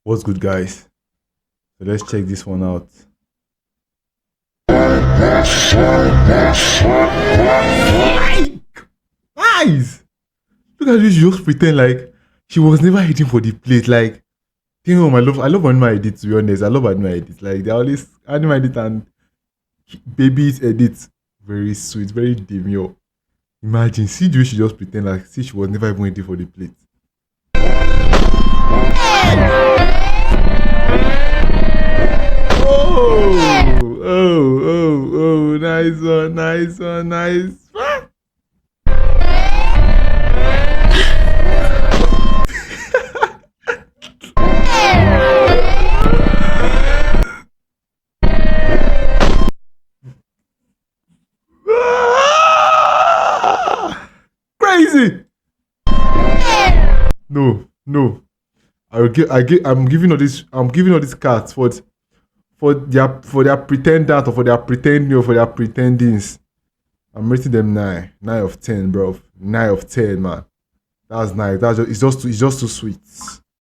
What's good, guys? So let's check this one out. Guys, look at this. She just pretend like she was never hitting for the plate. Like, damn, I love anime edit. To be honest, I love anime edit. Like, they always anime edit and babies edit. Very sweet, very demure. Imagine, see the way she just pretend like see she was never even hitting for the plate. Oh, nice one, nice one, nice. Crazy. No. I'm giving all these cards for their pretendant or for their pretending or for their pretendings. I'm rating them 9 of 10, bro. 9 of 10, man. That's nice. It's just too sweet.